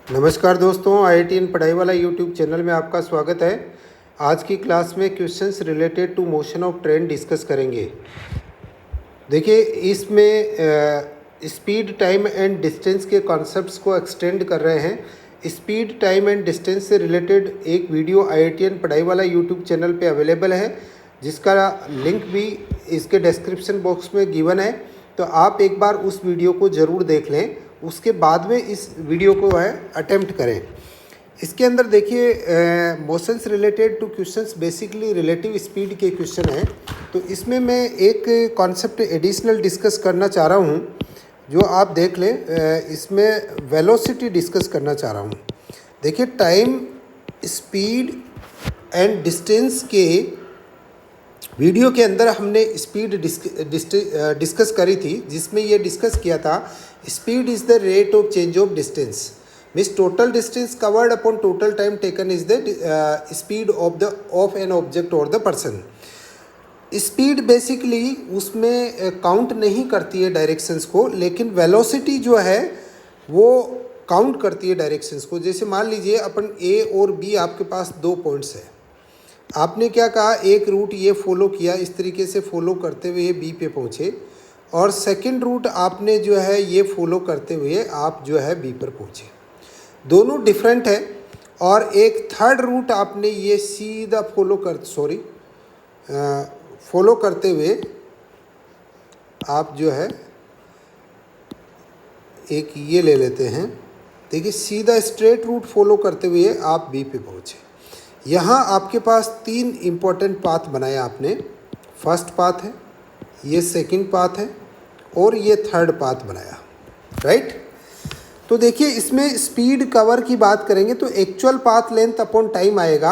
नमस्कार दोस्तों, IITN पढ़ाई वाला यूट्यूब चैनल में आपका स्वागत है। आज की क्लास में questions related to motion of train discuss करेंगे। देखिए, इसमें स्पीड, टाइम एंड डिस्टेंस के कॉन्सेप्ट्स को एक्सटेंड कर रहे हैं। स्पीड, टाइम एंड डिस्टेंस से रिलेटेड एक वीडियो IITN पढ़ाई वाला यूट्यूब चैनल पे अवेलेबल है, जिसका लिंक भी इसके डिस्क्रिप्शन बॉक्स में गिवन है। तो आप एक बार उस वीडियो को ज़रूर देख लें, उसके बाद में इस वीडियो को अटेम्प्ट करें। इसके अंदर देखिए, motions related two questions basically relative speed के क्वेश्चन हैं। तो इसमें मैं एक कॉन्सेप्ट एडिशनल डिस्कस करना चाह रहा हूँ, जो आप देख लें। इसमें वेलोसिटी डिस्कस करना चाह रहा हूँ। देखिए, टाइम, स्पीड एंड डिस्टेंस के वीडियो के अंदर हमने स्पीड डिस्कस करी थी, जिसमें ये डिस्कस किया था speed is the rate of change of distance, means total distance covered upon total time taken is the speed of an object और द पर्सन। स्पीड बेसिकली उसमें काउंट नहीं करती है डायरेक्शंस को, लेकिन वेलोसिटी जो है वो काउंट करती है डायरेक्शंस को। जैसे मान लीजिए अपन ए और बी, आपके पास दो पॉइंट्स है। आपने क्या कहा, एक रूट ये फॉलो किया, इस तरीके से फॉलो करते हुए ये बी पे पहुँचे, और सेकंड रूट आपने जो है ये फॉलो करते हुए आप जो है बी पर पहुँचे। दोनों डिफरेंट है। और एक थर्ड रूट आपने ये सीधा फॉलो करते हुए आप जो है एक ये ले लेते हैं। देखिए, सीधा स्ट्रेट रूट फॉलो करते हुए आप बी पे पहुँचे। यहाँ आपके पास तीन इम्पोर्टेंट पाथ बनाया आपने। फर्स्ट पाथ है, ये सेकंड पाथ है, और ये थर्ड पाथ बनाया, राइट। तो देखिए, इसमें स्पीड कवर की बात करेंगे तो actual path length upon time आएगा,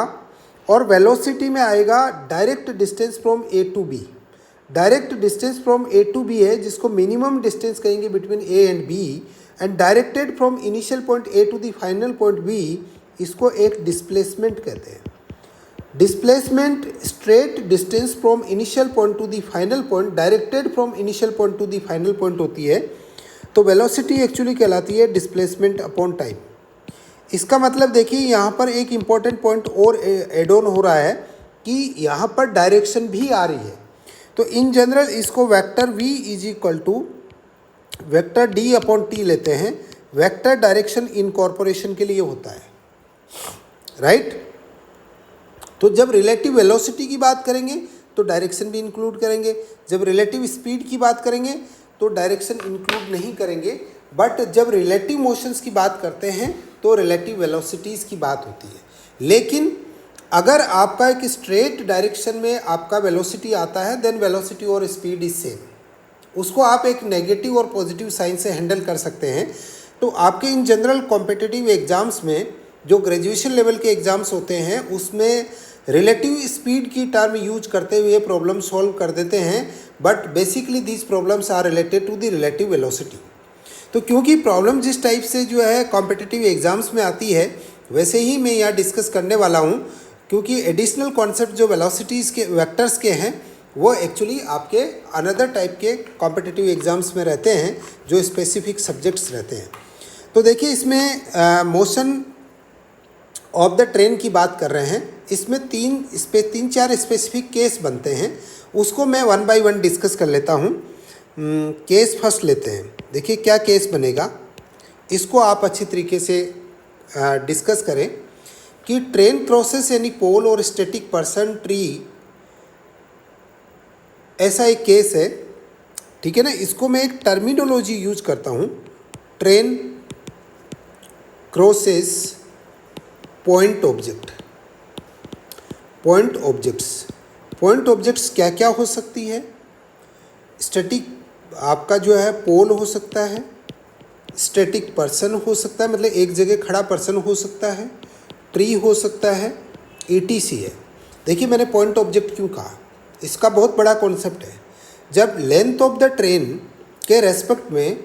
और वेलोसिटी में आएगा direct distance from A to B. Direct distance from A to B है, जिसको मिनिमम डिस्टेंस कहेंगे between A and B, and directed from initial point A to the final point B, इसको एक displacement कहते हैं। Displacement straight distance from initial point to the final point, directed from initial point to the final point होती है। तो velocity actually कहलाती है displacement upon time. इसका मतलब देखिए, यहाँ पर एक इम्पॉर्टेंट पॉइंट और एड ऑन हो रहा है कि यहाँ पर डायरेक्शन भी आ रही है। तो इन जनरल इसको vector v is equal to vector d upon t लेते हैं। वेक्टर डायरेक्शन इनकॉर्पोरेशन के लिए होता है, राइट। तो जब रिलेटिव वेलोसिटी की बात करेंगे तो डायरेक्शन भी इंक्लूड करेंगे, जब रिलेटिव स्पीड की बात करेंगे तो डायरेक्शन इंक्लूड नहीं करेंगे। बट जब रिलेटिव मोशंस की बात करते हैं तो रिलेटिव वेलोसिटीज़ की बात होती है। लेकिन अगर आपका एक स्ट्रेट डायरेक्शन में आपका वेलोसिटी आता है, देन वेलोसिटी और स्पीड इज सेम। उसको आप एक नेगेटिव और पॉजिटिव साइन से हैंडल कर सकते हैं। तो आपके इन जनरल कॉम्पिटिटिव एग्जाम्स में, जो ग्रेजुएशन लेवल के एग्जाम्स होते हैं, उसमें रिलेटिव स्पीड की टर्म यूज करते हुए प्रॉब्लम सॉल्व कर देते हैं। But basically these problems are related to the relative velocity. तो क्योंकि प्रॉब्लम जिस टाइप से जो है कॉम्पिटिटिव एग्जाम्स में आती है, वैसे ही मैं यहाँ डिस्कस करने वाला हूँ। क्योंकि एडिशनल कॉन्सेप्ट जो वेलोसिटीज़ के वेक्टर्स के हैं, वो एक्चुअली आपके अनदर टाइप के कॉम्पिटिटिव एग्जाम्स में रहते हैं, जो स्पेसिफिक सब्जेक्ट्स रहते हैं। तो देखिए, इसमें मोशन ऑफ द ट्रेन की बात कर रहे हैं। इसमें तीन चार स्पेसिफिक केस बनते हैं, उसको मैं वन बाय वन डिस्कस कर लेता हूँ। केस फर्स्ट लेते हैं। देखिए क्या केस बनेगा, इसको आप अच्छी तरीके से डिस्कस करें कि ट्रेन क्रॉसेस एनी पोल और स्टैटिक पर्सन ट्री, ऐसा एक केस है, ठीक है ना। इसको मैं एक टर्मिनोलॉजी यूज करता हूँ, train crosses point object. Point objects क्या क्या हो सकती है? स्टैटिक आपका जो है पोल हो सकता है, स्टैटिक पर्सन हो सकता है, मतलब एक जगह खड़ा पर्सन हो सकता है, ट्री हो सकता है, ETC है। देखिए, मैंने पॉइंट ऑब्जेक्ट क्यों कहा, इसका बहुत बड़ा कॉन्सेप्ट है। जब लेंथ ऑफ द ट्रेन के रेस्पेक्ट में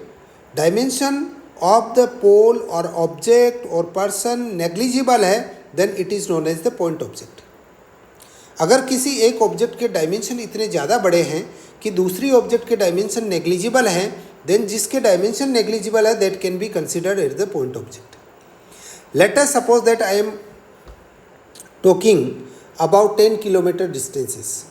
डायमेंशन ऑफ द पोल और ऑब्जेक्ट और पर्सन नेग्लिजिबल है, then it is known as the point object. अगर किसी एक ऑब्जेक्ट के डायमेंशन इतने ज़्यादा बड़े हैं कि दूसरी ऑब्जेक्ट के डायमेंशन नेग्लिजिबल हैं, देन जिसके डायमेंशन नेग्लिजिबल है that can be considered as the point object. Let us suppose that I am talking about 10 kilometre distances.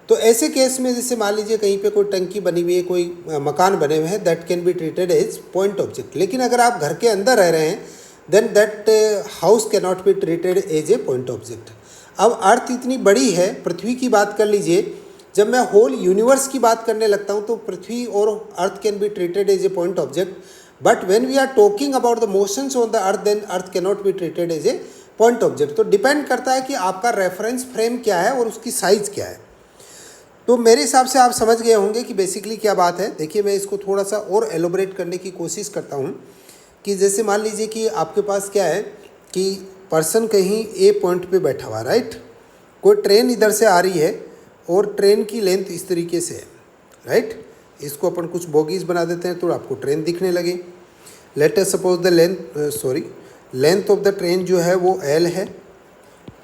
तो ऐसे केस में जैसे मान लीजिए कहीं पे कोई टंकी बनी हुई है, कोई मकान बने हुए हैं, that can be treated as point object. लेकिन अगर आप घर के अंदर रह रहे हैं then that house can not be treated as a point object. अब अर्थ इतनी बड़ी है, पृथ्वी की बात कर लीजिए, जब मैं होल यूनिवर्स की बात करने लगता हूँ तो पृथ्वी और earth can be treated as a point object, but when we are talking about the motions on the earth then earth can not be treated as a point object. तो depend करता है कि आपका रेफरेंस फ्रेम क्या है और उसकी size क्या है। तो मेरे हिसाब से आप समझ गए होंगे कि बेसिकली क्या बात है। देखिए मैं इसको थोड़ा सा और एलोबरेट करने की कोशिश करता हूँ कि जैसे मान लीजिए कि आपके पास क्या है कि पर्सन कहीं ए पॉइंट पे बैठा हुआ, राइट। कोई ट्रेन इधर से आ रही है और ट्रेन की लेंथ इस तरीके से है, राइट। इसको अपन कुछ बोगीज बना देते हैं तो आपको ट्रेन दिखने लगे। Late us suppose the length of the train जो है वो एल है।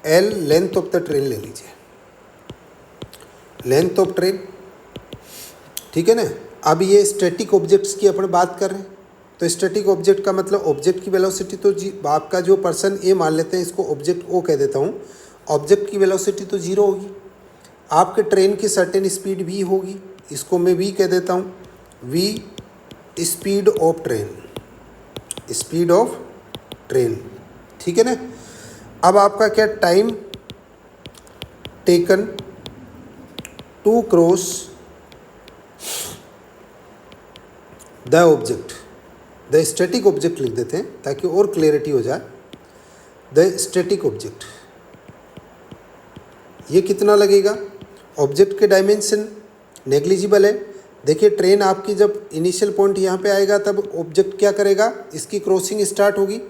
L length of the train ले लीजिए, लेंथ ऑफ ट्रेन, ठीक है ना। अब ये स्टैटिक ऑब्जेक्ट्स की अपन बात कर रहे हैं, तो स्टैटिक ऑब्जेक्ट का मतलब ऑब्जेक्ट की वेलोसिटी तो आपका जो पर्सन ए मान लेते हैं, इसको ऑब्जेक्ट ओ कह देता हूँ, ऑब्जेक्ट की वेलोसिटी तो जीरो होगी। आपके ट्रेन की सर्टेन स्पीड वी होगी, इसको मैं वी कह देता हूँ, V speed of train, speed of train, ठीक है ना। अब आपका क्या time taken to cross the object, the static object लिख देते हैं ताकि और क्लियरिटी हो जाए। द स्टैटिक ऑब्जेक्ट ये कितना लगेगा, ऑब्जेक्ट के डायमेंशन नेग्लिजिबल है। देखिए ट्रेन आपकी जब इनिशियल पॉइंट यहाँ पे आएगा तब ऑब्जेक्ट क्या करेगा, इसकी क्रॉसिंग स्टार्ट होगी,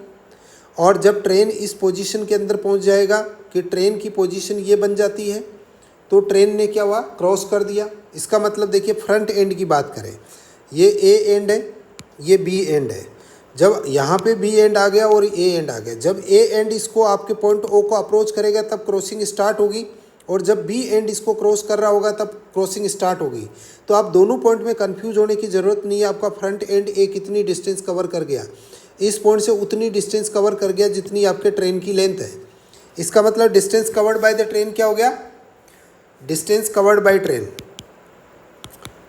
और जब ट्रेन इस पोजीशन के अंदर पहुँच जाएगा कि ट्रेन की पोजीशन ये बन जाती है तो ट्रेन ने क्या हुआ, क्रॉस कर दिया। इसका मतलब देखिए फ्रंट एंड की बात करें, ये ए एंड है, ये बी एंड है। जब यहाँ पे बी एंड आ गया और ए एंड आ गया, जब ए एंड इसको आपके पॉइंट ओ को अप्रोच करेगा तब क्रॉसिंग स्टार्ट होगी, और जब बी एंड इसको क्रॉस कर रहा होगा तब क्रॉसिंग स्टार्ट होगी। तो आप दोनों पॉइंट में कंफ्यूज होने की ज़रूरत नहीं है। आपका फ्रंट एंड ए कितनी डिस्टेंस कवर कर गया, इस पॉइंट से उतनी डिस्टेंस कवर कर गया जितनी आपके ट्रेन की लेंथ है। इसका मतलब distance covered by the train क्या हो गया, distance covered by train,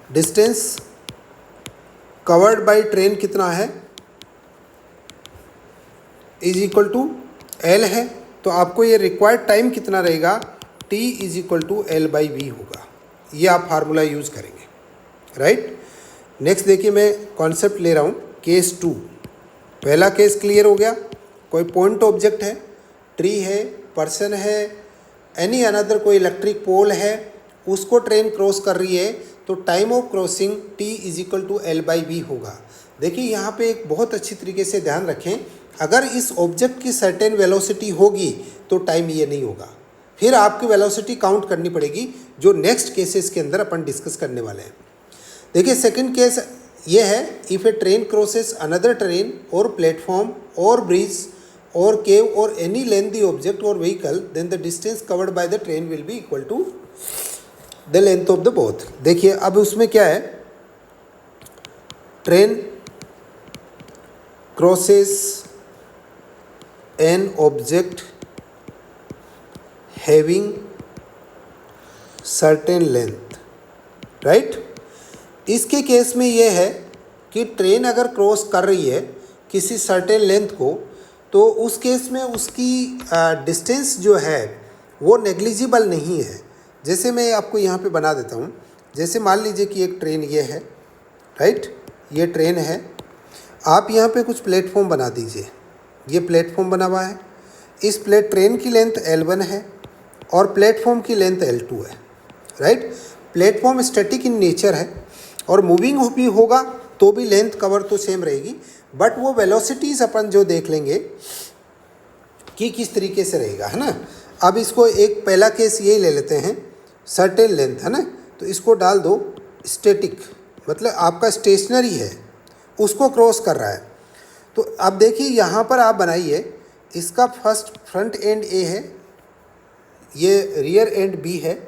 distance covered by train कितना है, इज इक्वल टू एल है। तो आपको ये रिक्वायर्ड टाइम कितना रहेगा, T is equal to L by V होगा। ये आप फार्मूला यूज़ करेंगे, राइट। नेक्स्ट देखिए मैं कॉन्सेप्ट ले रहा हूँ केस 2। पहला केस क्लियर हो गया, कोई पॉइंट ऑब्जेक्ट है, ट्री है, पर्सन है, एनी अनदर कोई इलेक्ट्रिक पोल है, उसको ट्रेन क्रॉस कर रही है तो time of crossing T is equal to L by V होगा। देखिए यहाँ पे एक बहुत अच्छी तरीके से ध्यान रखें, अगर इस ऑब्जेक्ट की सर्टेन वेलोसिटी होगी तो टाइम ये नहीं होगा, फिर आपकी वेलोसिटी काउंट करनी पड़ेगी, जो नेक्स्ट केसेस के अंदर अपन डिस्कस करने वाले हैं। देखिए सेकंड केस ये है, if a train crosses another train और प्लेटफॉर्म और ब्रिज और केव और एनी लेंथी ऑब्जेक्ट और vehicle, then the distance covered by the train will be equal to the length of the both. देखिए अब उसमें क्या है, train crosses an object having certain length, right. इसके केस में ये है कि ट्रेन अगर क्रॉस कर रही है किसी सर्टेन लेंथ को, तो उस केस में उसकी डिस्टेंस जो है वो नेग्लिजिबल नहीं है। जैसे मैं आपको यहाँ पे बना देता हूँ, जैसे मान लीजिए कि एक ट्रेन ये है, राइट, ये ट्रेन है, आप यहाँ पे कुछ प्लेटफॉर्म बना दीजिए, ये प्लेटफॉर्म बना हुआ है, इस ट्रेन की लेंथ L1 है और प्लेटफॉर्म की लेंथ L2 है, right. Platform static in nature है और मूविंग भी होगा तो भी लेंथ कवर तो सेम रहेगी, बट वो वेलोसिटीज़ अपन जो देख लेंगे कि किस तरीके से रहेगा, है ना। अब इसको एक पहला केस यही ले लेते हैं, सर्टेन लेंथ है ना, तो इसको डाल दो स्टैटिक, मतलब आपका स्टेशनरी है, उसको क्रॉस कर रहा है। तो अब देखिए यहाँ पर आप बनाइए, इसका फ्रंट एंड ए है, ये रियर एंड बी है।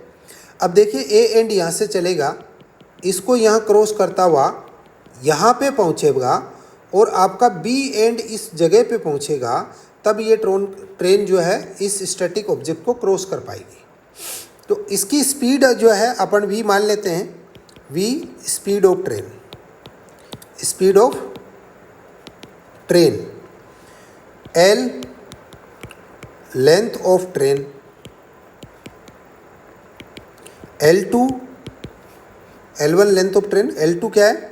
अब देखिए ए एंड यहाँ से चलेगा, इसको यहाँ क्रॉस करता हुआ यहाँ पे पहुँचेगा और आपका बी एंड इस जगह पे पहुँचेगा, तब ये ट्रेन जो है इस स्टैटिक ऑब्जेक्ट को क्रॉस कर पाएगी। तो इसकी स्पीड जो है अपन v मान लेते हैं, v speed of train, speed of train, l length of train, L2 L1 length of train, L2 क्या है,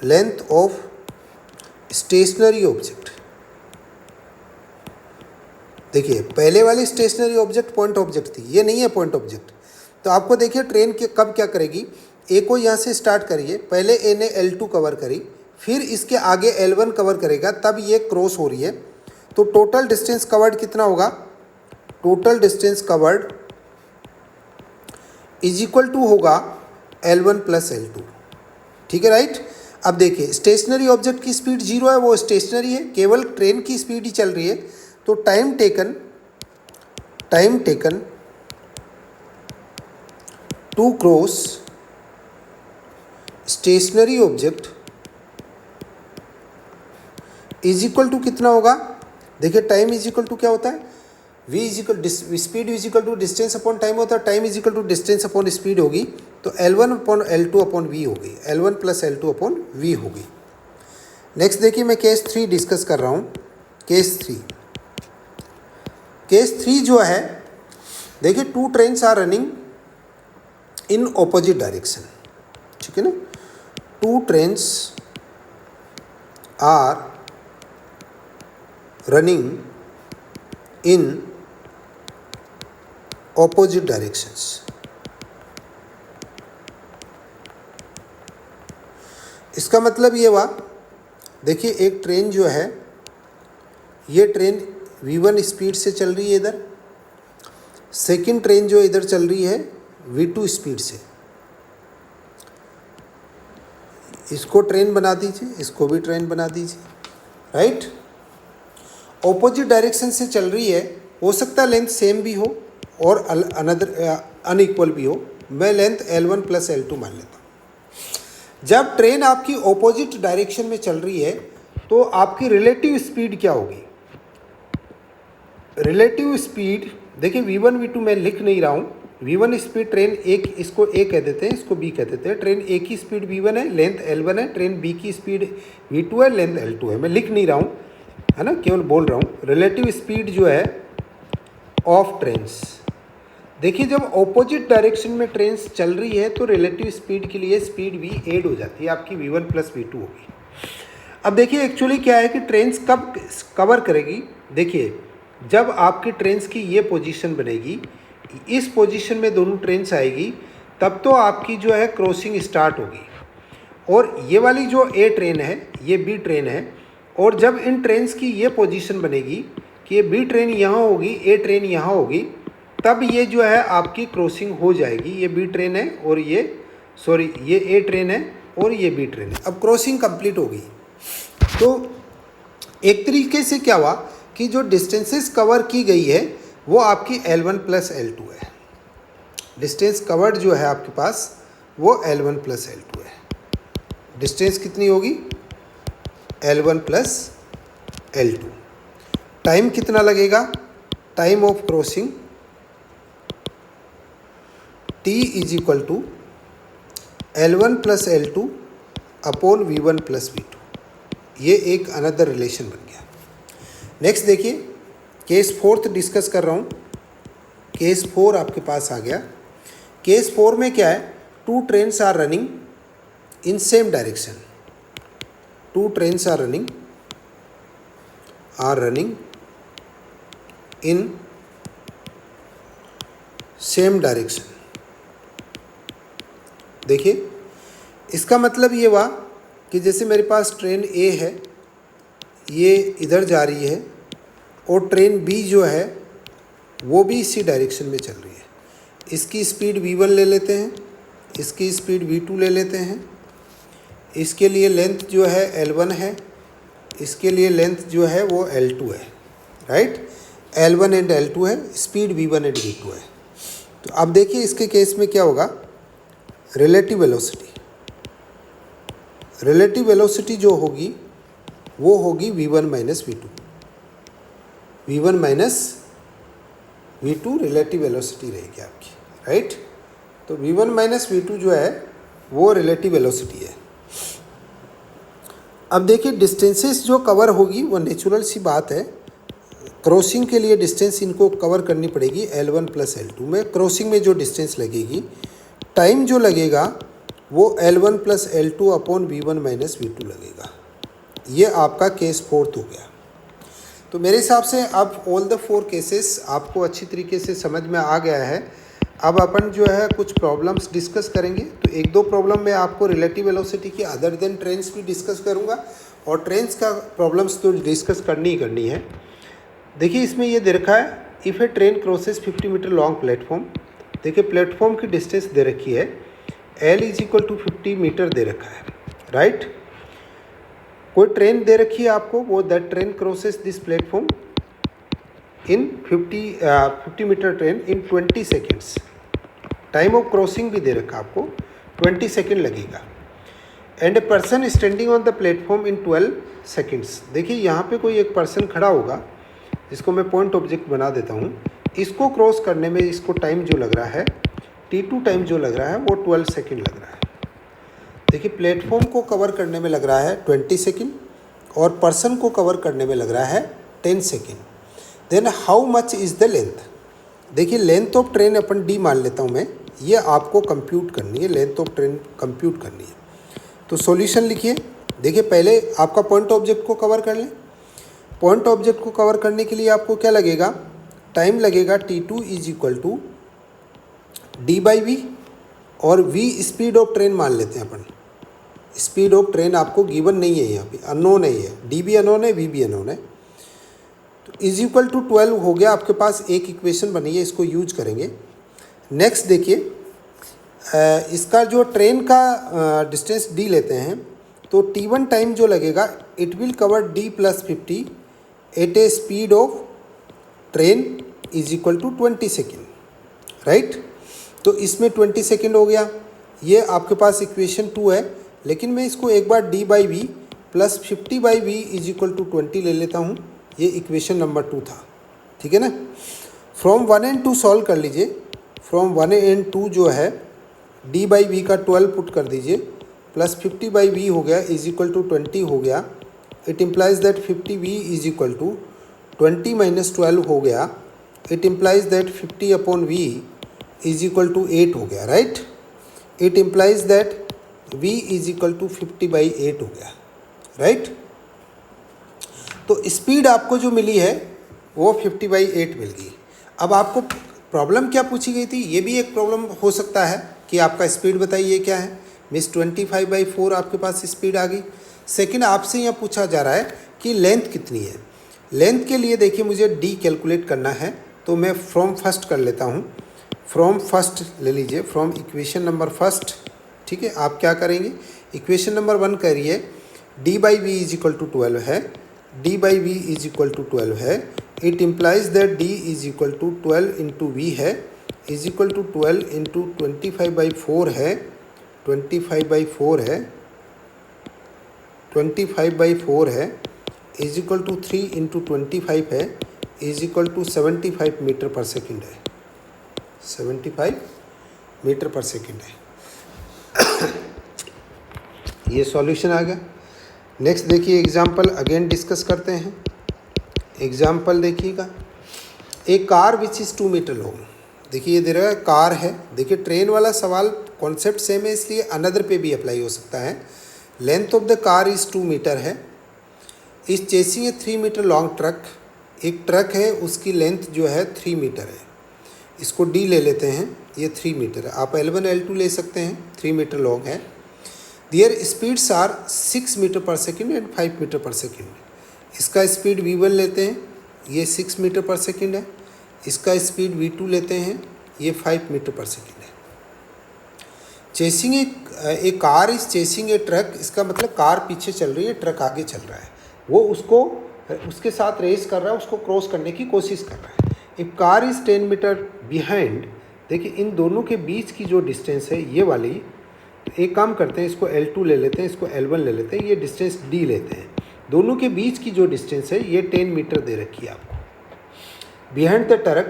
लेंथ ऑफ स्टेशनरी ऑब्जेक्ट। देखिए पहले वाली स्टेशनरी ऑब्जेक्ट पॉइंट ऑब्जेक्ट थी, ये नहीं है पॉइंट ऑब्जेक्ट। तो आपको देखिए ट्रेन के कब क्या करेगी, ए को यहाँ से स्टार्ट करिए, पहले ए ने L2 कवर करी, फिर इसके आगे L1 कवर करेगा, तब ये क्रॉस हो रही है। तो टोटल डिस्टेंस कवर्ड कितना होगा, total distance covered is equal to होगा L1 प्लस L2। ठीक है, राइट। अब देखिए स्टेशनरी ऑब्जेक्ट की स्पीड 0 है, वो स्टेशनरी है, केवल ट्रेन की स्पीड ही चल रही है। तो time taken to cross stationary object is equal to कितना होगा, देखिए टाइम इज इक्वल टू क्या होता है, v is equal speed is equal to distance upon time होता है, time is equal to distance upon speed होगी। तो L1 upon L2 upon v होगी, L1 plus L2 upon v होगी। Next देखिए मैं केस 3 डिस्कस कर रहा हूँ। केस 3 जो है, देखिए 2 trains are running in opposite direction. ठीक है ना, 2 trains are running in opposite directions. इसका मतलब ये हुआ, देखिए एक ट्रेन जो है, ये ट्रेन v1 स्पीड से चल रही है इधर, सेकंड ट्रेन जो इधर चल रही है v2 स्पीड से। इसको ट्रेन बना दीजिए, इसको भी ट्रेन बना दीजिए, राइट। ऑपोजिट डायरेक्शन से चल रही है, हो सकता है लेंथ सेम भी हो और अनदर अनइक्वल भी हो। मैं लेंथ L1 प्लस L2 मान लेता हूँ। जब ट्रेन आपकी ऑपोजिट डायरेक्शन में चल रही है तो आपकी रिलेटिव स्पीड क्या होगी, रिलेटिव स्पीड देखिए v1 v2 मैं लिख नहीं रहा हूँ। v1 स्पीड ट्रेन एक, इसको a कह देते हैं, इसको b कह देते हैं। ट्रेन a की स्पीड v1 है, लेंथ L1 है, ट्रेन b की स्पीड v2 है, लेंथ L2 है। मैं लिख नहीं रहा हूँ, है ना, केवल बोल रहा हूँ। रिलेटिव स्पीड जो है ऑफ ट्रेन्स, देखिए जब ऑपोजिट डायरेक्शन में ट्रेन्स चल रही है तो रिलेटिव स्पीड के लिए स्पीड v ऐड हो जाती है, आपकी v1 प्लस v2 होगी। अब देखिए एक्चुअली क्या है कि ट्रेन्स कब कवर करेगी, देखिए जब आपकी ट्रेन्स की ये पोजीशन बनेगी, इस पोजीशन में दोनों ट्रेन्स आएगी, तब तो आपकी जो है क्रॉसिंग स्टार्ट होगी। और ये वाली जो ए ट्रेन है, ये बी ट्रेन है, और जब इन ट्रेन्स की ये पोजीशन बनेगी कि ये बी ट्रेन यहाँ होगी, ए ट्रेन यहाँ होगी, तब ये जो है आपकी क्रॉसिंग हो जाएगी। ये बी ट्रेन है और ये ए ट्रेन है और ये बी ट्रेन है। अब क्रॉसिंग कंप्लीट हो गई। तो एक तरीके से क्या हुआ कि जो डिस्टेंसेस कवर की गई है वो आपकी L1 प्लस L2 है। डिस्टेंस कवर्ड जो है आपके पास वो L1 प्लस L2 है। डिस्टेंस कितनी होगी, L1 प्लस L2। टाइम कितना लगेगा, time of crossing T is equal to L1 plus L2 upon V1 plus V2। ये एक अनदर रिलेशन बन गया। नेक्स्ट देखिए केस 4 डिस्कस कर रहा हूँ। केस 4 आपके पास आ गया। केस 4 में क्या है, 2 trains are running in same direction. 2 trains are running in same direction. देखिए इसका मतलब ये हुआ कि जैसे मेरे पास ट्रेन ए है, ये इधर जा रही है, और ट्रेन बी जो है वो भी इसी डायरेक्शन में चल रही है। इसकी स्पीड v1 ले लेते हैं, इसकी स्पीड v2 ले लेते हैं। इसके लिए लेंथ जो है L1 है, इसके लिए लेंथ जो है वो L2 है, राइट। L1 एंड L2 है, स्पीड v1 एंड v2 है। तो अब देखिए इसके केस में क्या होगा, रिलेटिव वेलोसिटी जो होगी वो होगी v1 minus v2। v1 minus v2 relative velocity रहेगी आपकी, राइट। तो v1 माइनस v2 जो है वो रिलेटिव वेलोसिटी है। अब देखिए डिस्टेंसेस जो कवर होगी वो नेचुरल सी बात है, क्रॉसिंग के लिए डिस्टेंस इनको कवर करनी पड़ेगी L1 प्लस L2 में। क्रॉसिंग में जो डिस्टेंस लगेगी, टाइम जो लगेगा वो L1 plus L2 upon v1 minus v2 लगेगा। ये आपका केस 4 हो गया। तो मेरे हिसाब से अब ऑल द 4 केसेस आपको अच्छी तरीके से समझ में आ गया है। अब अपन जो है कुछ प्रॉब्लम्स डिस्कस करेंगे। तो एक दो प्रॉब्लम में आपको रिलेटिव वेलोसिटी की अदर देन ट्रेन्स भी डिस्कस करूँगा, और ट्रेन्स का प्रॉब्लम्स तो डिस्कस करनी ही करनी है। देखिए इसमें ये दे रखा है, if a train crosses 50 metre long platform. देखिए प्लेटफॉर्म की डिस्टेंस दे रखी है, L is equal to 50 metre दे रखा है, राइट। कोई ट्रेन दे रखी है आपको, वो that train crosses this platform in 50 metre train in 20 seconds. Time of crossing भी दे रखा आपको, 20 सेकेंड लगेगा। And a person standing on the platform in 12 seconds. देखिए यहाँ पे कोई एक पर्सन खड़ा होगा, इसको मैं पॉइंट ऑब्जेक्ट बना देता हूँ। इसको क्रॉस करने में इसको टाइम जो लग रहा है, T2 टाइम जो लग रहा है वो 12 सेकेंड लग रहा है। देखिए प्लेटफॉर्म को कवर करने में लग रहा है 20 सेकेंड, और पर्सन को कवर करने में लग रहा है 10 second. Then how much is the length. देखिए लेंथ ऑफ ट्रेन अपन D मान लेता हूँ मैं, ये आपको कंप्यूट करनी है, लेंथ ऑफ ट्रेन कंप्यूट करनी है। तो सॉल्यूशन लिखिए। देखिए पहले आपका पॉइंट ऑब्जेक्ट को कवर कर लें। पॉइंट ऑब्जेक्ट को कवर करने के लिए आपको क्या लगेगा, टाइम लगेगा T2 is equal to D/V, और V स्पीड ऑफ ट्रेन मान लेते हैं अपन। स्पीड ऑफ ट्रेन आपको गिवन नहीं है, यहाँ पे अननोन है, ये D भी अननोन है, V भी अननोन है। तो इज इक्वल टू 12 हो गया आपके पास, एक इक्वेशन बनी है, इसको यूज करेंगे। नेक्स्ट देखिए इसका जो ट्रेन का डिस्टेंस D लेते हैं, तो T1 टाइम जो लगेगा it will cover D plus 50 at a speed of train is equal to 20 second, right. तो इसमें 20 सेकेंड हो गया, ये आपके पास इक्वेशन 2 है। लेकिन मैं इसको एक बार D/V plus 50/V is equal to 20 ले लेता हूँ, ये इक्वेशन नंबर 2 था, ठीक है ना। फ्रॉम 1 and 2 सॉल्व कर लीजिए। फ्रॉम 1 and 2 जो है D/V का 12 पुट कर दीजिए, प्लस 50/V हो गया इज इक्वल टू 20 हो गया। It implies that 50V is equal to 20 minus 12 हो गया। It implies that 50 upon V is equal to 8 हो गया, right. It implies that V is equal to 50/8 हो गया, राइट। तो स्पीड आपको जो मिली है वो 50/8 मिल गई। अब आपको प्रॉब्लम क्या पूछी गई थी, ये भी एक प्रॉब्लम हो सकता है कि आपका स्पीड बताइए क्या है। मिस 25/4 आपके पास स्पीड आ गई। सेकंड आपसे यहाँ पूछा जा रहा है कि लेंथ कितनी है। लेंथ के लिए देखिए मुझे D कैलकुलेट करना है, तो मैं फ्रॉम फर्स्ट कर लेता हूँ। फ्रॉम फर्स्ट ले लीजिए, फ्रॉम इक्वेशन नंबर फर्स्ट, ठीक है। आप क्या करेंगे, इक्वेशन नंबर 1 करिए, D/V इज इक्वल टू 12 है, D/V इज इक्वल टू 12 है। It implies that D is equal to 12 into V है, इज इक्वल टू 12 इंटू 25/4 है, 25/4 है, 25/4 है, इज इक्वल टू 3 इंटू 25 है, is equal to 75 metre per second है, 75 metre per second है। ये सॉल्यूशन आ गया। नेक्स्ट देखिए एग्जाम्पल अगेन डिस्कस करते हैं। एग्जाम्पल देखिएगा, एक car which is 2 metre long. देखिए ये दे रहा है कार है। देखिए ट्रेन वाला सवाल कॉन्सेप्ट सेम है, इसलिए अनदर पे भी अप्लाई हो सकता है। Length of the car is 2 metre है। Is chasing a 3 metre long truck. एक ट्रक है, उसकी लेंथ जो है 3 मीटर है। इसको D ले लेते हैं, ये 3 मीटर है। आप L1 L2 ले सकते हैं, 3 मीटर लॉन्ग है। दियर speeds are 6 metre per second and 5 metre per second. इसका स्पीड V1 लेते हैं, ये 6 मीटर पर सेकेंड है। इसका स्पीड V2 लेते हैं, ये 5 मीटर पर सेकेंड है। Chasing A car is chasing A truck. इसका मतलब कार पीछे चल रही है, ट्रक आगे चल रहा है, वो उसको उसके साथ रेस कर रहा है, उसको क्रॉस करने की कोशिश कर रहा है। If car is 10 metre behind. देखिए इन दोनों के बीच की जो डिस्टेंस है ये वाली, एक काम करते हैं, इसको L2 ले लेते हैं, इसको L1 ले लेते हैं, ये डिस्टेंस D लेते हैं। दोनों के बीच की जो डिस्टेंस है ये 10 मीटर दे रखी है आपको, behind the truck,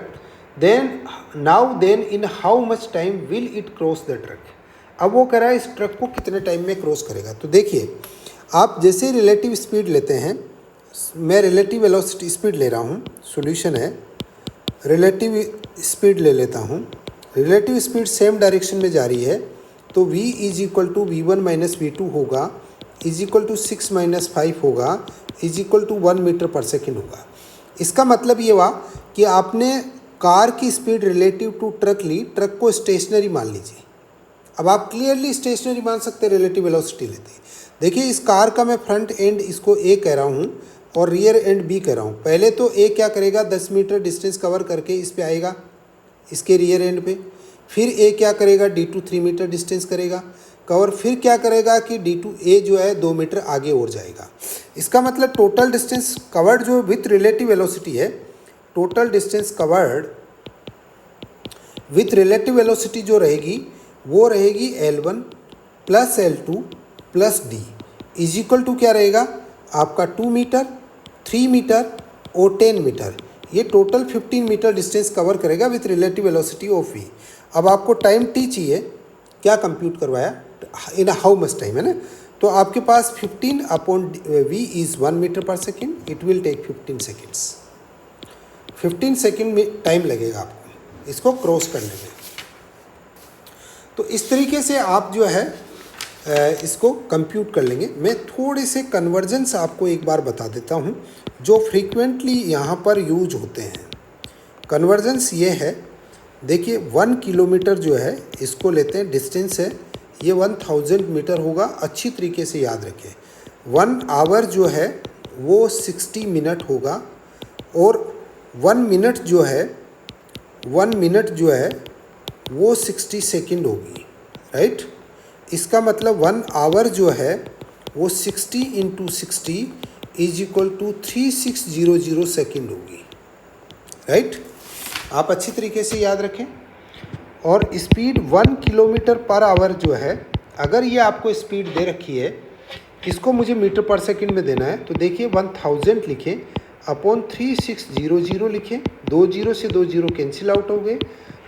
then in how much time will it cross the truck? अब वो कह रहा है इस ट्रक को कितने टाइम में क्रॉस करेगा। तो देखिए, आप जैसे रिलेटिव स्पीड लेते हैं, मैं रिलेटिव वेलोसिटी स्पीड ले रहा हूँ, सॉल्यूशन है रिलेटिव स्पीड ले लेता हूँ। रिलेटिव स्पीड सेम डायरेक्शन में जा रही है, तो v is equal to v1 minus v2 होगा, इज इक्वल टू 6 माइनस 5 होगा, is equal to 1 metre per second होगा। इसका मतलब ये हुआ कि आपने कार की स्पीड रिलेटिव टू ट्रक ली, ट्रक को स्टेशनरी मान लीजिए। अब आप क्लियरली स्टेशनरी मान सकते हैं रिलेटिव वेलोसिटी लेते हैं। देखिए, इस कार का मैं फ्रंट एंड इसको ए कह रहा हूँ और रियर एंड बी कह रहा हूँ। पहले तो ए क्या करेगा, 10 मीटर डिस्टेंस कवर करके इस पे आएगा, इसके रियर एंड पे। फिर ए क्या करेगा, D2 3 मीटर डिस्टेंस करेगा कवर। फिर क्या करेगा कि D2A जो है 2 मीटर आगे और जाएगा। इसका मतलब टोटल डिस्टेंस कवर्ड जो विथ रिलेटिव वेलोसिटी है, total distance covered with relative velocity जो रहेगी वो रहेगी L1 plus L2 plus D is equal to क्या रहेगा आपका 2 मीटर, 3 मीटर और 10 मीटर। ये टोटल 15 मीटर डिस्टेंस कवर करेगा with relative velocity of v। अब आपको टाइम t चाहिए, क्या कंप्यूट करवाया, इन हाउ मच टाइम है ना। तो आपके पास 15 upon v is 1 metre per second, it will take 15 seconds. 15 second में टाइम लगेगा आपको इसको क्रॉस करने में। तो इस तरीके से आप जो है इसको कंप्यूट कर लेंगे। मैं थोड़े से कन्वर्जन्स आपको एक बार बता देता हूँ जो फ्रीक्वेंटली यहाँ पर यूज होते हैं। कन्वर्जन्स ये है, देखिए 1 किलोमीटर जो है इसको लेते हैं, डिस्टेंस है ये 1000 मीटर होगा। अच्छी तरीके से याद रखें। 1 आवर जो है वो 60 मिनट होगा और 1 मिनट जो है वो 60 सेकंड होगी, राइट। इसका मतलब 1 आवर जो है वो 60 into 60 is equal to 3600 second होगी, राइट। आप अच्छी तरीके से याद रखें। और स्पीड 1 किलोमीटर पर आवर जो है, अगर ये आपको स्पीड दे रखी है, इसको मुझे मीटर पर सेकंड में देना है, तो देखिए 1000 लिखें अपॉन 3600 लिखें, 2 जीरो से 2 जीरो कैंसिल आउट हो गए,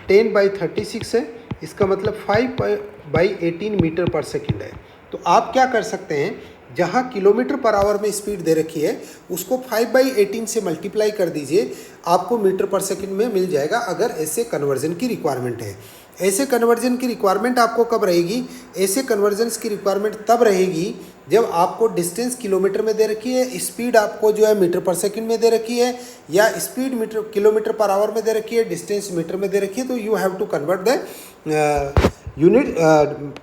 10/36 है, इसका मतलब 5/18 मीटर पर सेकंड है। तो आप क्या कर सकते हैं, जहाँ किलोमीटर पर आवर में स्पीड दे रखी है उसको 5/18 से मल्टीप्लाई कर दीजिए, आपको मीटर पर सेकंड में मिल जाएगा। अगर ऐसे कन्वर्जन की रिक्वायरमेंट है, ऐसे कन्वर्जन की रिक्वायरमेंट आपको कब रहेगी, ऐसे कन्वर्जन्स की रिक्वायरमेंट तब रहेगी जब आपको डिस्टेंस किलोमीटर में दे रखी है, स्पीड आपको जो है मीटर पर सेकंड में दे रखी है, या स्पीड किलोमीटर पर आवर में दे रखी है, डिस्टेंस मीटर में दे रखी है। तो you have to convert the unit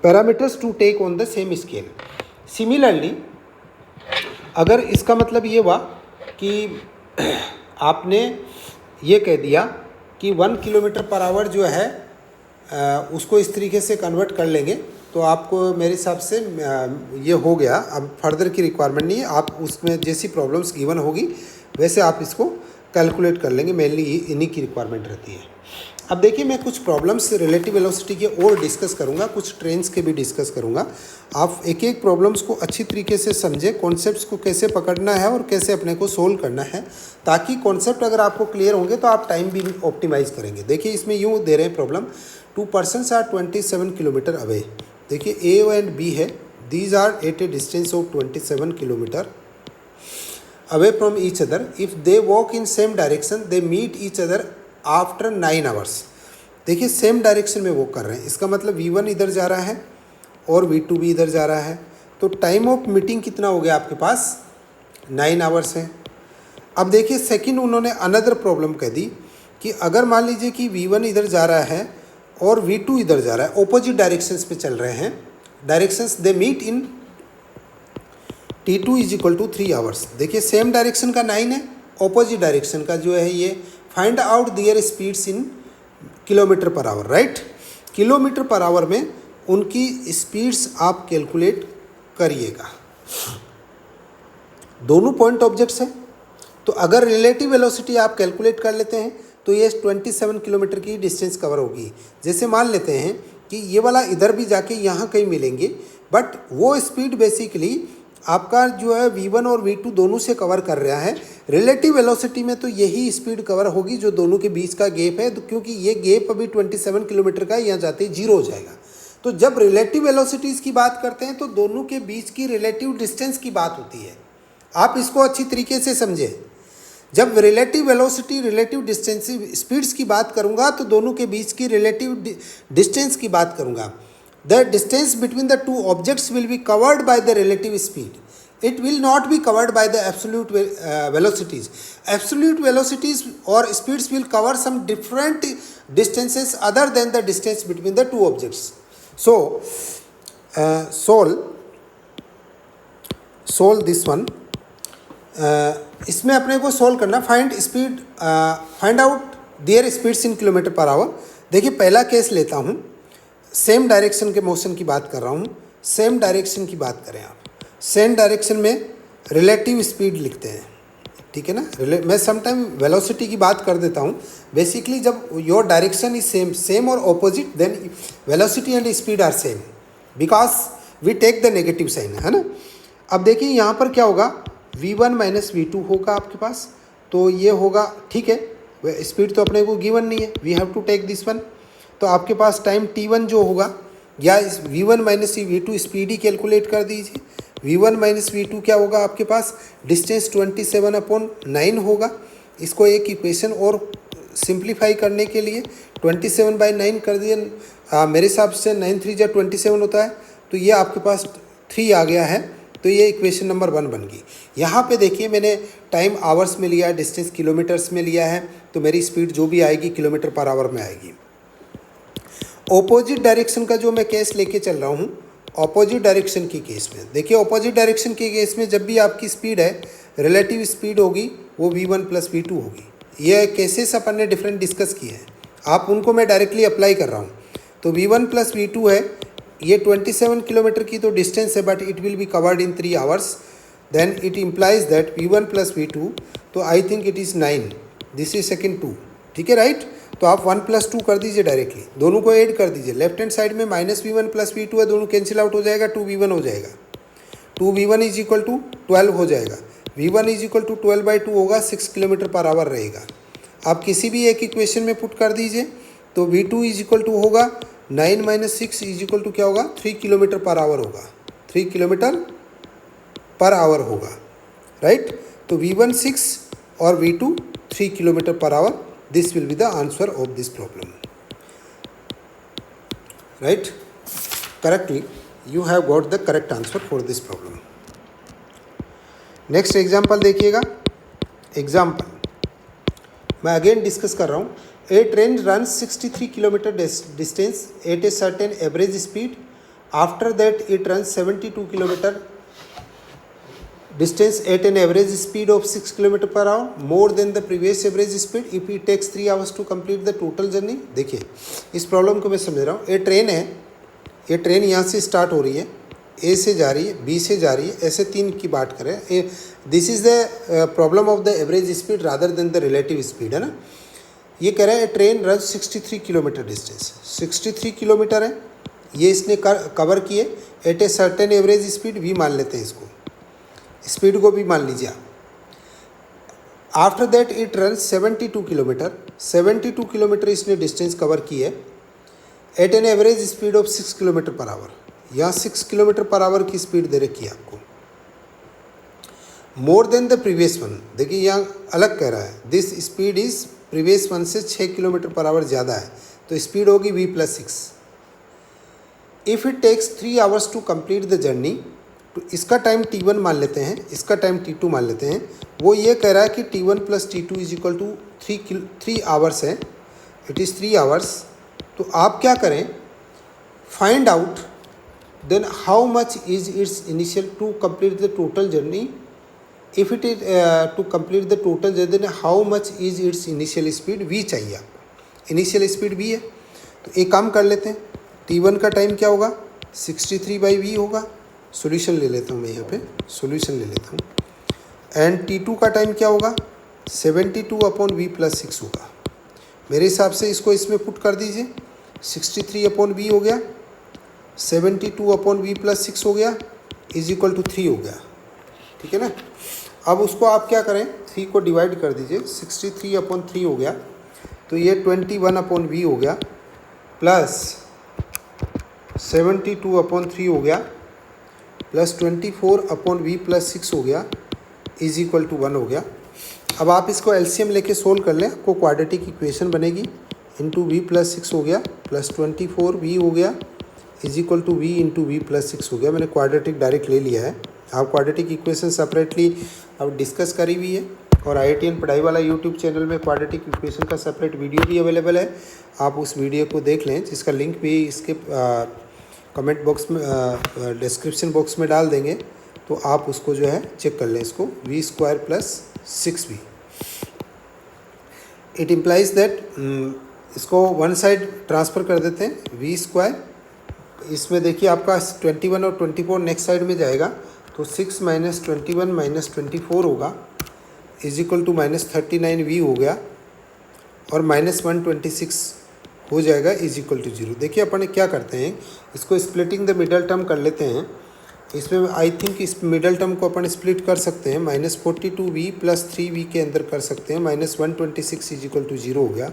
parameters to take on the same scale. Similarly अगर इसका मतलब ये हुआ कि आपने ये कह दिया कि 1 किलोमीटर पर आवर जो है उसको इस तरीके से कन्वर्ट कर लेंगे, तो आपको मेरे हिसाब से ये हो गया। अब फर्दर की रिक्वायरमेंट नहीं है, आप उसमें जैसी प्रॉब्लम्स गिवन होगी वैसे आप इसको कैलकुलेट कर लेंगे। मेनली इन्हीं की रिक्वायरमेंट रहती है। अब देखिए, मैं कुछ प्रॉब्लम्स रिलेटिव वेलोसिटी के और डिस्कस करूंगा, कुछ ट्रेंड्स के भी डिस्कस करूंगा। आप एक एक प्रॉब्लम्स को अच्छी तरीके से समझें, कॉन्सेप्ट्स को कैसे पकड़ना है और कैसे अपने को सोल्व करना है, ताकि कॉन्सेप्ट अगर आपको क्लियर होंगे तो आप टाइम भी ऑप्टिमाइज करेंगे। देखिए, इसमें यूँ दे रहे हैं problem, 2 persons are 27 kilometre away. देखिए ए एंड बी है, these are at a distance of 27 kilometre away from each other. If they walk in same direction they meet each other after 9 hours. देखिए, same direction में walk कर रहे हैं, इसका मतलब V1 इधर जा रहा है और V2 भी इधर जा रहा है। तो टाइम ऑफ मीटिंग कितना हो गया आपके पास, 9 आवर्स है। अब देखिए, सेकंड उन्होंने अनदर प्रॉब्लम कह दी कि अगर मान लीजिए कि V1 इधर जा रहा है और V2 इधर जा रहा है, ऑपोजिट डायरेक्शंस पे चल रहे हैं, directions they meet in T2 is equal to 3 hours. देखिए, सेम डायरेक्शन का 9 है, ऑपोजिट डायरेक्शन का जो है ये। Find out their speeds in kilometre पर आवर, राइट। किलोमीटर पर आवर में उनकी स्पीड्स आप कैलकुलेट करिएगा। दोनों पॉइंट ऑब्जेक्ट्स हैं, तो अगर रिलेटिव वेलोसिटी आप कैलकुलेट कर लेते हैं तो ये 27 किलोमीटर की डिस्टेंस कवर होगी। जैसे मान लेते हैं कि ये वाला इधर भी जाके यहाँ कहीं मिलेंगे, बट वो स्पीड बेसिकली आपका जो है v1 और v2 दोनों से कवर कर रहा है। रिलेटिव वेलोसिटी में तो यही स्पीड कवर होगी जो दोनों के बीच का गैप है, तो क्योंकि ये गैप अभी 27 किलोमीटर का, यहाँ जाते ही 0 हो जाएगा। तो जब रिलेटिव वेलोसिटीज़ की बात करते हैं तो दोनों के बीच की रिलेटिव डिस्टेंस की बात होती है। आप इसको अच्छी तरीके से समझें। जब relative velocity, relative distance, speeds की बात करूंगा तो दोनों के बीच की रिलेटिव डिस्टेंस की बात करूंगा। The distance between the two objects will be covered by the relative speed, it will not be covered by the absolute velocities. Absolute velocities और speeds will cover some different distances other than the distance between the two objects. So solve this one. इसमें अपने को solve करना, find out their speeds in kilometre पर hour. देखिए पहला case लेता हूँ, सेम डायरेक्शन के मोशन की बात कर रहा हूँ। सेम डायरेक्शन की बात करें आप, सेम डायरेक्शन में रिलेटिव स्पीड लिखते हैं, ठीक है ना। मैं समटाइम वेलोसिटी की बात कर देता हूँ। बेसिकली जब योर डायरेक्शन इज सेम और opposite, then velocity and speed are same because we take the negative sign, है ना। अब देखिए यहाँ पर क्या होगा, v1 माइनस v2 होगा आपके पास, तो ये होगा, ठीक है। स्पीड तो अपने को गिवन नहीं है, we have to take this one. तो आपके पास टाइम t1 जो होगा, या इस v1 माइनस v2 स्पीड ही कैलकुलेट कर दीजिए। v1 माइनस v2 क्या होगा आपके पास, डिस्टेंस 27/9 होगा। इसको एक इक्वेशन और सिंप्लीफाई करने के लिए 27/9 कर दिए। मेरे हिसाब से 9 3 जा 27 होता है, तो ये आपके पास 3 आ गया है, तो ये इक्वेशन नंबर 1 बन गई। यहाँ पे देखिए मैंने टाइम आवर्स में लिया है, डिस्टेंस किलोमीटर्स में लिया है, तो मेरी स्पीड जो भी आएगी किलोमीटर पर आवर में आएगी। ऑपोजिट डायरेक्शन का जो मैं केस लेके चल रहा हूँ, ऑपोजिट डायरेक्शन की केस में देखिए, ऑपोजिट डायरेक्शन के केस में जब भी आपकी स्पीड है, रिलेटिव स्पीड होगी वो v1 प्लस v2 होगी। ये केसेस अपन ने डिफरेंट डिस्कस किए हैं, आप उनको मैं डायरेक्टली अप्लाई कर रहा हूँ। तो v1 प्लस v2 है, ये 27 किलोमीटर की तो डिस्टेंस है, but it will be covered in 3 hours. Then it implies that v1 plus v2, तो I think it is 9, this is second 2, ठीक है, राइट। तो आप 1 + 2 कर दीजिए डायरेक्टली, दोनों को ऐड कर दीजिए। लेफ्ट हैंड साइड में माइनस v1 प्लस v2 है, दोनों कैंसिल आउट हो जाएगा, 2v1 हो जाएगा। 2v1 इज इक्वल टू 12 हो जाएगा, v1 इज इक्वल टू 12/2 होगा, 6 किलोमीटर पर आवर रहेगा। आप किसी भी एक इक्वेशन में पुट कर दीजिए, तो v2 इज इक्वल टू होगा 9 - 6 इज इक्वल टू क्या होगा, 3 किलोमीटर पर आवर होगा, 3 किलोमीटर पर आवर होगा, राइट। तो v1 6 और v2 3 kilometre per hour, this will be the answer of this problem, right? Correctly, you have got the correct answer for this problem. Next example देखिएगा। Example मैं again discuss कर रहा हूँ। A train runs 63 kilometre distance at a certain average speed, after that it runs 72 kilometre distance at an average speed of 6 km per hour, more than the previous average speed if it takes 3 hours to complete the total journey। देखिए इस problem को मैं समझ रहा हूँ। ये train है, ये ट्रेन यहाँ से स्टार्ट हो रही है, ए से जा रही है, बी से जा रही है, ऐसे 3 की बात करें। This is the problem of the average speed rather than the relative speed, है ना। ये कह रहा है train run 63 kilometre distance, 63 kilometre है, ये इसने कवर किए at a certain average speed, V मान लेते हैं इसको, स्पीड को भी मान लीजिए आप। After that it run 72 kilometre, 72 kilometre इसने डिस्टेंस कवर की है at an average speed of 6 kilometre पर आवर। यहाँ 6 किलोमीटर पर आवर की स्पीड दे रखी है आपको, more than the previous one. देखिए यहाँ अलग कह रहा है, this speed is previous one से 6 किलोमीटर पर आवर ज़्यादा है, तो स्पीड होगी v+6। If it takes 3 hours to complete the journey, तो इसका टाइम t1 मान लेते हैं, इसका टाइम t2 मान लेते हैं। वो ये कह रहा है कि t1 + t2 is equal to 3 hours है, इट इज़ 3 आवर्स। तो आप क्या करें, find out then how much is its initial to complete the total journey. If it is to complete the total journey, then how much is its initial speed, v चाहिए आपको। Initial speed v है, तो एक काम कर लेते हैं, t1 का टाइम क्या होगा, 63/v होगा। सॉल्यूशन ले लेता हूँ मैं, यहाँ पे सॉल्यूशन ले लेता हूँ। एंड t2 का टाइम क्या होगा, 72/v+6 होगा। मेरे हिसाब से इसको इसमें पुट कर दीजिए, 63/v हो गया, 72/v+6 हो गया, इज इक्वल टू 3 हो गया। ठीक है ना। अब उसको आप क्या करें, 3 को डिवाइड कर दीजिए, 63/3 हो गया, तो ये 21/v हो गया, प्लस 72/3 हो गया, प्लस 24/v प्लस 6 हो गया, इज इक्वल टू 1 हो गया। अब आप इसको एलसीएम लेके सोल्व कर लें, आपको क्वाड्रेटिक इक्वेशन बनेगी, इंटू v प्लस 6 हो गया, प्लस 24v हो गया, is equal to v into V plus 6 हो गया। मैंने क्वाड्रेटिक डायरेक्ट ले लिया है। आप क्वाड्रेटिक इक्वेशन सेपरेटली अब डिस्कस करी हुई है, और IITN पढ़ाई वाला यूट्यूब चैनल में क्वाड्रेटिक इक्वेशन का सेपरेट वीडियो भी अवेलेबल है, आप उस वीडियो को देख लें, जिसका लिंक भी इसके कमेंट बॉक्स में डिस्क्रिप्शन बॉक्स में डाल देंगे, तो आप उसको जो है चेक कर लें इसको। v² plus 6v, it implies that, इसको वन साइड ट्रांसफ़र कर देते हैं, v², इसमें देखिए आपका 21 और 24 नेक्स्ट साइड में जाएगा, तो 6 - 21 - 24 होगा, इज इक्वल टू -39v हो गया, और -126 हो जाएगा, इज इक्वल टू 0। देखिए अपन क्या करते हैं, इसको स्प्लिटिंग द मिडल टर्म कर लेते हैं। इसमें आई थिंक इस मिडल टर्म को अपन स्प्लिट कर सकते हैं, -42v प्लस 3v के अंदर कर सकते हैं, -126 इज इक्वल टू 0 हो गया।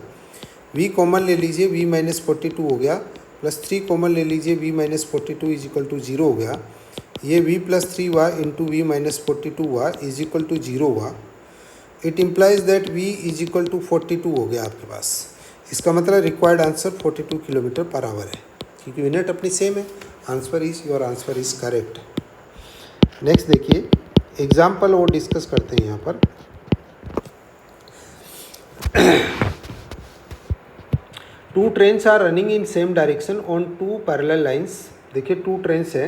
v कॉमन ले लीजिए, v - 42 हो गया, प्लस 3 कॉमन ले लीजिए, v - 42 इज इक्वल टू 0 हो गया। ये v प्लस 3 हुआ इंटू v - 42 हुआ, इज इक्वल टू 0 हुआ। It implies that v is equal to 42 हो गया आपके पास। इसका मतलब रिक्वायर्ड आंसर 42 किलोमीटर पर आवर है, क्योंकि यूनिट अपनी सेम है। Answer is, your answer is correct. Next देखिए एग्जाम्पल और डिस्कस करते हैं यहाँ पर। Two trains are running in same direction on 2 parallel lines. देखिए 2 ट्रेन्स हैं,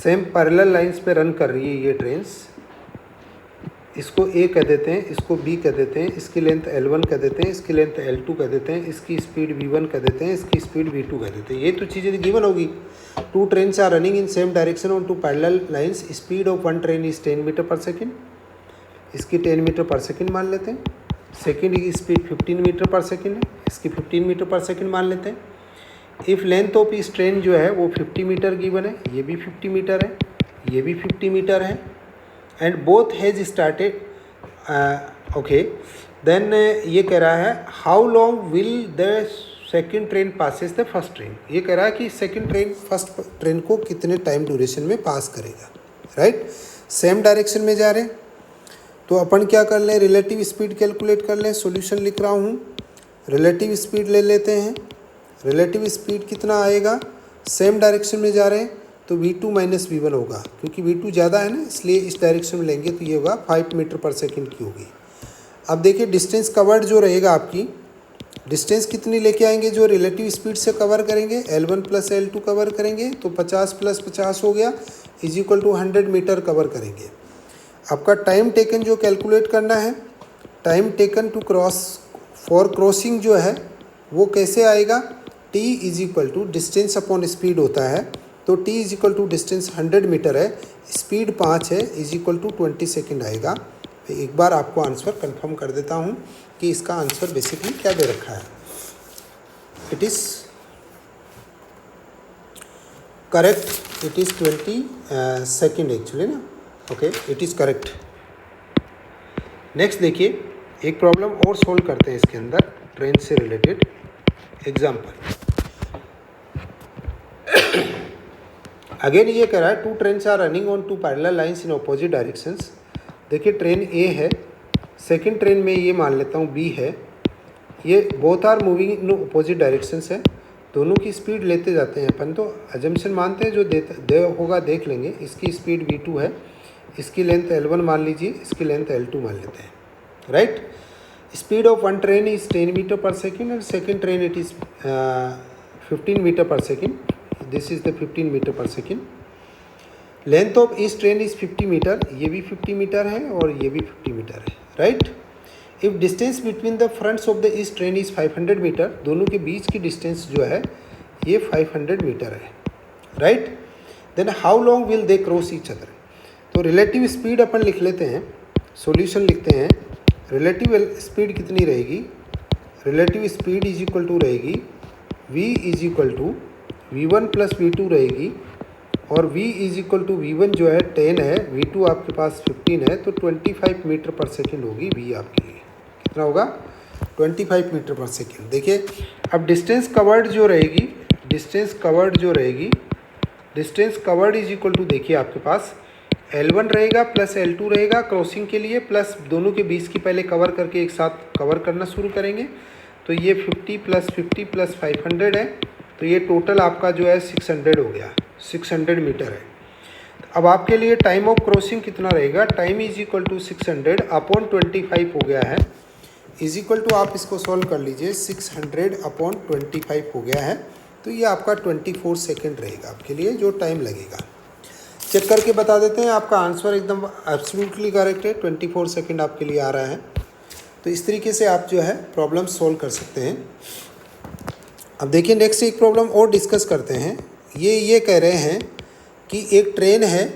सेम पैरेलल लाइंस पे रन कर रही है ये ट्रेन्स। इसको A कह देते हैं, इसको B कह देते हैं, इसकी लेंथ L1 कह देते हैं, इसकी लेंथ L2 कह देते हैं, इसकी स्पीड V1 कह देते हैं, इसकी स्पीड V2 कह देते हैं। ये तो चीज़ें गिवन होगी। 2 trains are running in same direction on 2 parallel lines, speed of 1 train is 10 metre per second, इसकी 10 मीटर पर सेकेंड मान लेते हैं। सेकेंड की स्पीड 15 मीटर पर सेकेंड है, इसकी 15 मीटर पर सेकेंड मान लेते हैं। इफ़ लेंथ ऑफ इस ट्रेन जो है वो 50 मीटर गिवन है, ये भी 50 मीटर है, ये भी 50 मीटर है, and both has started okay. Then ये कह रहा है how long will the second train passes the first train. ये कह रहा है कि सेकेंड ट्रेन फर्स्ट ट्रेन को कितने टाइम ड्यूरेशन में पास करेगा, राइट। सेम डायरेक्शन में जा रहे हैं, तो अपन क्या कर लें, रिलेटिव स्पीड कैलकुलेट कर लें। सॉल्यूशन लिख रहा हूँ, रिलेटिव स्पीड ले लेते हैं। रिलेटिव स्पीड कितना आएगा, सेम डायरेक्शन में जा रहे हैं तो v2 - v1 होगा, क्योंकि v2 ज़्यादा है ना, इसलिए इस डायरेक्शन में लेंगे तो ये होगा 5 मीटर पर सेकेंड की होगी। अब देखिए डिस्टेंस कवर्ड जो रहेगा आपकी, डिस्टेंस कितनी लेके आएंगे, जो रिलेटिव स्पीड से कवर करेंगे, L1 प्लस L2 कवर करेंगे, तो 50 प्लस 50 हो गया, is equal to 100 metre cover करेंगे। आपका टाइम टेकन जो कैलकुलेट करना है, time taken to cross for crossing जो है वो कैसे आएगा, t is equal to distance upon speed होता है, तो t is equal to distance 100 metre है, स्पीड 5 है, इज इक्वल टू 20 सेकेंड आएगा। एक बार आपको आंसर कंफर्म कर देता हूँ कि इसका आंसर बेसिकली क्या दे रखा है। It is correct, it is 20 second actually ना, okay, it is correct. Next देखिए एक प्रॉब्लम और सोल्व करते हैं इसके अंदर ट्रेन से रिलेटेड एग्जाम्पल। अगेन ये कह रहा है 2 trains are running on 2 parallel lines in opposite directions. देखिए ट्रेन A है, सेकंड ट्रेन में ये मान लेता हूँ B है, ये both are moving in opposite directions है, दोनों की स्पीड लेते जाते हैं अपन, तो अजम्पशन मानते हैं जो दे होगा देख लेंगे। इसकी स्पीड v2 है, इसकी लेंथ L1 मान लीजिए, इसकी लेंथ L2 मान लेते हैं, right. Speed of 1 train is 10 metre per second and second train it is 15 metre per second, this is the 15 metre per second. Length of इस ट्रेन इज 50 मीटर, ये भी 50 metre है और ये भी 50 मीटर है, right. If distance between the fronts of the इस train is 500 metre, दोनों के बीच की डिस्टेंस जो है ये 500 मीटर है, right. Then how long will they cross each other. तो रिलेटिव स्पीड अपन लिख लेते हैं, सॉल्यूशन लिखते हैं। रिलेटिव स्पीड कितनी रहेगी, relative speed is equal to रहेगी v is equal to v1 plus v2 रहेगी, और v is equal to v1 जो है 10 है, v2 आपके पास 15 है, तो 25 मीटर पर सेकेंड होगी v आपके लिए। कितना होगा? 25 मीटर पर सेकेंड। देखिए अब डिस्टेंस कवर्ड जो रहेगी, distance covered is equal to, देखिए आपके पास L1 रहेगा प्लस L2 रहेगा क्रॉसिंग के लिए, प्लस दोनों के बीच की पहले कवर करके एक साथ कवर करना शुरू करेंगे। तो ये 50 प्लस 500 है, तो ये टोटल आपका जो है 600 हो गया, 600 मीटर है। अब आपके लिए टाइम ऑफ क्रॉसिंग कितना रहेगा? Time is equal to 600 upon 25 हो गया है, इज इक्वल टू, आप इसको सॉल्व कर लीजिए, 600 अपॉन 25 हो गया है, तो ये आपका 24 सेकेंड रहेगा आपके लिए जो टाइम लगेगा। चेक करके बता देते हैं, आपका आंसर एकदम एब्सोल्युटली करेक्ट है, 24 सेकेंड आपके लिए आ रहा है। तो इस तरीके से आप जो है प्रॉब्लम सॉल्व कर सकते हैं। अब देखिए नेक्स्ट एक प्रॉब्लम और डिस्कस करते हैं। ये कह रहे हैं कि एक ट्रेन है,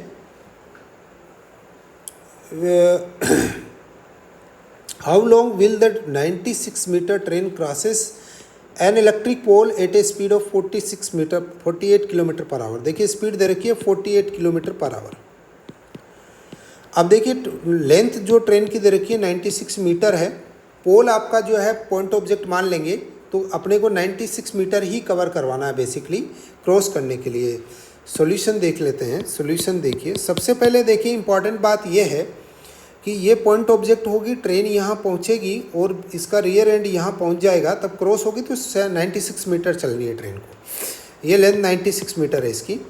how long will the 96 metre train crosses an electric pole at a speed of 48 kilometre पर आवर। देखिए स्पीड दे रखी है 48 किलोमीटर पर आवर। अब देखिए लेंथ जो ट्रेन की दे रखी है 96 मीटर है, पोल आपका जो है पॉइंट ऑब्जेक्ट मान लेंगे, तो अपने को 96 मीटर ही कवर करवाना है बेसिकली क्रॉस करने के लिए। सॉल्यूशन देख लेते हैं। सॉल्यूशन देखिए, सबसे पहले देखिए इंपॉर्टेंट बात यह है कि ये पॉइंट ऑब्जेक्ट होगी, ट्रेन यहाँ पहुँचेगी और इसका रियर एंड यहाँ पहुँच जाएगा, तब क्रॉस होगी, तो 96 मीटर चलनी है ट्रेन को। ये लेंथ 96 मीटर है इसकी,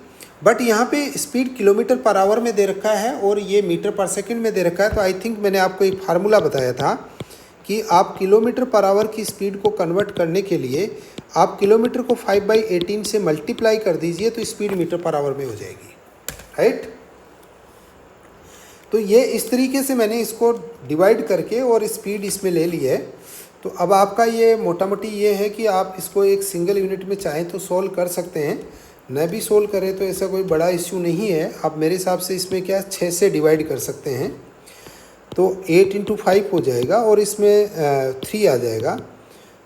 बट यहाँ पे स्पीड किलोमीटर पर आवर में दे रखा है और ये मीटर पर सेकंड में दे रखा है। तो आई थिंक मैंने आपको एक फार्मूला बताया था कि आप किलोमीटर पर आवर की स्पीड को कन्वर्ट करने के लिए आप किलोमीटर को 5/18 से मल्टीप्लाई कर दीजिए, तो स्पीड मीटर पर आवर में हो जाएगी, राइट। तो ये इस तरीके से मैंने इसको डिवाइड करके और स्पीड इसमें ले ली है। तो अब आपका ये मोटा मोटी ये है कि आप इसको एक सिंगल यूनिट में चाहें तो सोल्व कर सकते हैं, न भी सोल्व करें तो ऐसा कोई बड़ा इश्यू नहीं है। आप मेरे हिसाब से इसमें क्या 6 से डिवाइड कर सकते हैं, तो 8 × 5 हो जाएगा और इसमें 3 आ जाएगा,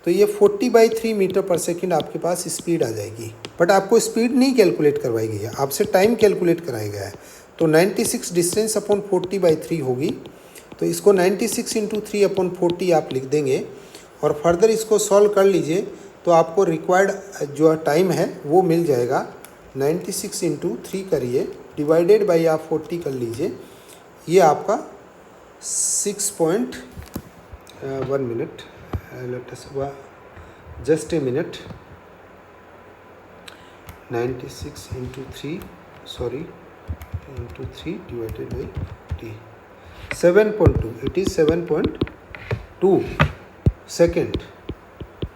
तो ये 40/3 मीटर पर सेकेंड आपके पास स्पीड आ जाएगी। बट आपको स्पीड नहीं कैलकुलेट करवाई गई है, आपसे टाइम कैलकुलेट कराया गया है। तो 96 डिस्टेंस अपॉन 40/3 होगी, तो इसको 96 × 3/40 आप लिख देंगे और फर्दर इसको सॉल्व कर लीजिए, तो आपको रिक्वायर्ड जो टाइम है वो मिल जाएगा। 96 × 3 करिए, डिवाइडेड बाई आप 40 कर लीजिए, ये आपका 6.1 minute, just a minute, 96 × 3 into 3 divided by t, 7.2, it is 7.2 second.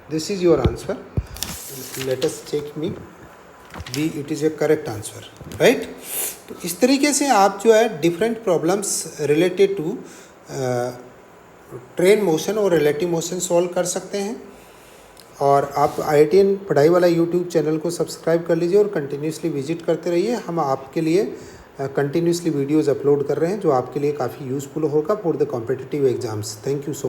This is your answer. Let us check me B, it is a correct answer, right? तो इस तरीके से आप जो है different problems related to train motion और relative motion solve कर सकते हैं। और आप IITN पढ़ाई वाला यूट्यूब चैनल को सब्सक्राइब कर लीजिए और कंटिन्यूसली विजिट करते रहिए। हम आपके लिए कंटिन्यूसली वीडियोज़ अपलोड कर रहे हैं जो आपके लिए काफ़ी यूज़फुल होगा for the competitive exams. Thank you so